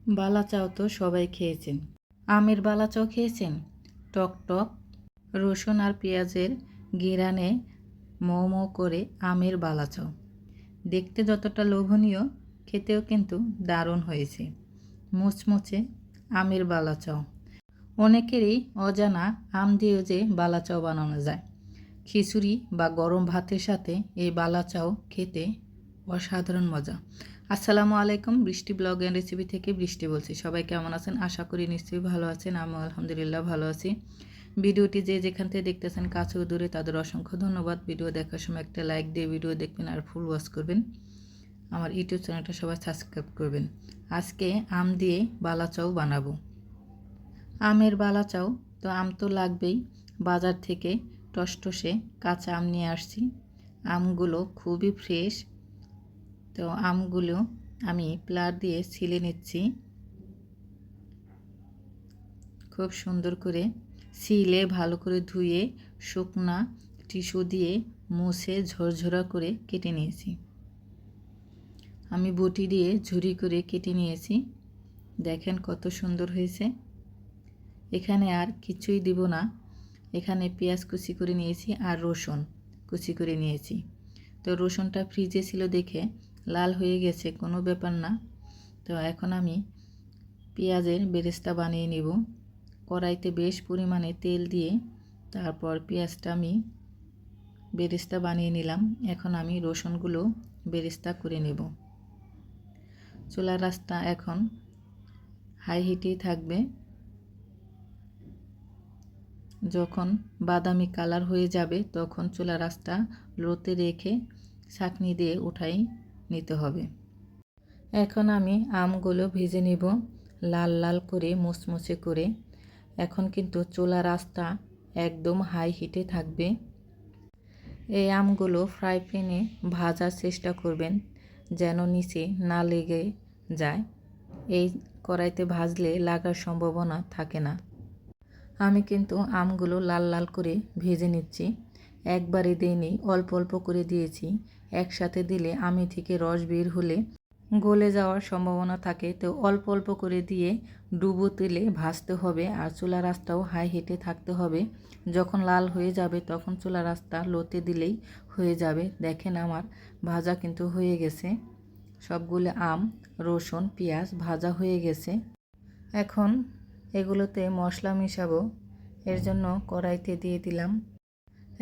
বালাচাও তো সবাই খেয়েছেন। আমের বালাচাও খেয়েছেন? টক টক রসুন আর পেঁয়াজের ঘ্রাণে মৌ মৌ করে আমের বালাচাও। দেখতে যতটা লোভনীয়, খেতেও কিন্তু দারুণ হয়েছে। মুচমুচে আমের বালাচাও। অনেকেরই অজানা আম দিয়েও যে বালাচাও বানানো যায়। খিচুড়ি বা গরম ভাতের সাথে এই বালাচাও খেতে অসাধারণ মজা। আসসালামু আলাইকুম, বৃষ্টি ব্লগ অ্যান্ড রেসিপি থেকে বৃষ্টি বলছি। সবাই কেমন আছেন? আশা করি নিশ্চয়ই ভালো আছেন। আমি আলহামদুলিল্লাহ ভালো আছি। ভিডিওটি যে যেখান থেকে দেখতেছেন কাছে ও দূরে তাদের অসংখ্য ধন্যবাদ। ভিডিও দেখার সময় একটা লাইক দিয়ে ভিডিও দেখবেন আর ফুল ওয়াচ করবেন। আমার ইউটিউব চ্যানেলটা সবাই সাবস্ক্রাইব করবেন। আজকে আম দিয়ে বালাচাও বানাবো। আমের বালাচাও তো আম তো লাগবেই। বাজার থেকে টসটসে কাঁচা আম নিয়ে আসছি। আমগুলো খুবই ফ্রেশ। তো আমগুলো আমি প্লার দিয়ে ছিলে নিচ্ছি। খুব সুন্দর করে ছিলে ভালো করে ধুয়ে শুকনা টিস্যু দিয়ে মুছে ঝরঝরা করে কেটে নিয়েছি। আমি বটি দিয়ে ঝুরি করে কেটে নিয়েছি। দেখেন কত সুন্দর হয়েছে। এখানে আর কিছুই দিব না। এখানে পেঁয়াজ কুচি করে নিয়েছি আর রসুন কুচি করে নিয়েছি। তো রসুনটা ফ্রিজে ছিল দেখে লাল হয়ে গেছে, কোনো ব্যাপার না। তো এখন আমি পেঁয়াজের বেরেস্তা বানিয়ে নেব। কড়াইতে বেশ পরিমাণে তেল দিয়ে তারপর পেঁয়াজটা আমি বেরেস্তা বানিয়ে নিলাম। এখন আমি রসুনগুলো বেরেস্তা করে নেব। চুলার রাস্তা এখন হাই হিটেই থাকবে। যখন বাদামি কালার হয়ে যাবে তখন চুলার আঁচটা লোতে রেখে ছাঁকনি দিয়ে উঠাই নিতে হবে। এখন আমি আমগুলো ভেজে নেব লাল লাল করে মুচমুচে করে। এখন কিন্তু চুলার আঁচটা একদম হাই হিটে থাকবে। এই আমগুলো ফ্রাই প্যানে ভাজার চেষ্টা করবেন যেন নিচে না লেগে যায়। এই কড়াইতে ভাজলে লাগার সম্ভাবনা থাকে না। আমি কিন্তু আমগুলো লাল লাল করে ভেজে নিচ্ছি। একবারে দিইনি, অল্প অল্প করে দিয়েছি। একসাথে দিলে আমি থেকে রস বের হলে গলে যাওয়ার সম্ভাবনা থাকে। তো অল্প অল্প করে দিয়ে ডুবো তেলে ভাজতে হবে আর চুলার আঁচটাও হাই হিটে থাকতে হবে। যখন লাল হয়ে যাবে তখন চুলার আঁচটা লোতে দিলেই হয়ে যাবে। দেখেন আমার ভাজা কিন্তু হয়ে গেছে। সবগুলো আম, রসুন, পেঁয়াজ ভাজা হয়ে গেছে। এখন এগুলোতে মশলা মিশাবো। এর জন্য কড়াইতে দিয়ে দিলাম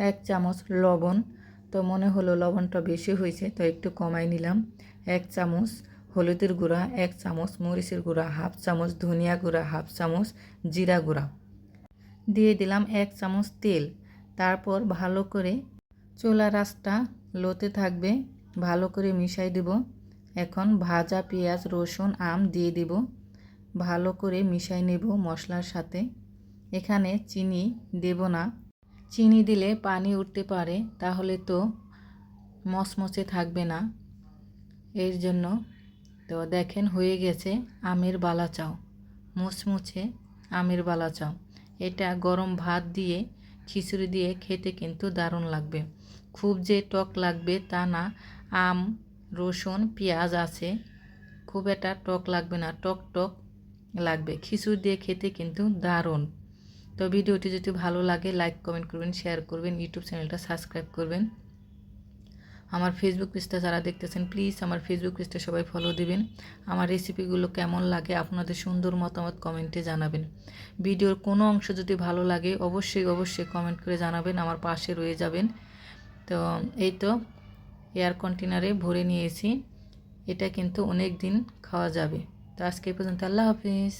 1 চামচ লবণ। তো মনে হলো লবণটা বেশি হয়েছে, তো একটু কমাই নিলাম। 1 চামচ হলুদের গুঁড়া, 1 চামচ মরিচের গুঁড়া, হাফ চামচ ধনিয়া গুঁড়া, হাফ চামচ জিরা গুঁড়া দিয়ে দিলাম। 1 চামচ তেল। তারপর ভালো করে চুলার আঁচটা লোতে থাকবে, ভালো করে মিশাই দেব। এখন ভাজা পেঁয়াজ, রসুন, আম দিয়ে দেব। ভালো করে মিশাই নেব মশলার সাথে। এখানে চিনি দেব না। চিনি দিলে পানি উঠতে পারে, তাহলে তো মচমচে থাকবে না। এর জন্য তো দেখেন হয়ে গেছে আমের বালাচাও, মুচমুচে আমের বালাচাও। এটা গরম ভাত দিয়ে খিচুড়ি দিয়ে খেতে কিন্তু দারুণ লাগবে। খুব যে টক লাগবে তা না। আম, রসুন, পেঁয়াজ আছে, খুব একটা টক লাগবে না, টক টক লাগবে। খিচুড়ি দিয়ে খেতে কিন্তু দারুণ। তো ভিডিওটি যদি ভালো লাগে লাইক কমেন্ট করবেন, শেয়ার করবেন, ইউটিউব চ্যানেলটা সাবস্ক্রাইব করবেন। আমার ফেসবুক পেজটা যারা দেখতেছেন প্লিজ আমার ফেসবুক পেজটা সবাই ফলো দিবেন। আমার রেসিপিগুলো কেমন লাগে আপনাদের সুন্দর মতামত কমেন্টে জানাবেন। ভিডিওর কোনো অংশ যদি ভালো লাগে অবশ্যই অবশ্যই কমেন্ট করে জানাবেন, আমার পাশে রয়ে যাবেন। তো এই তো এয়ার কন্টেনারে ভরে নিয়েছি। এটা কিন্তু অনেক দিন খাওয়া যাবে। তো আজকে পর্যন্ত, আল্লাহ হাফিজ।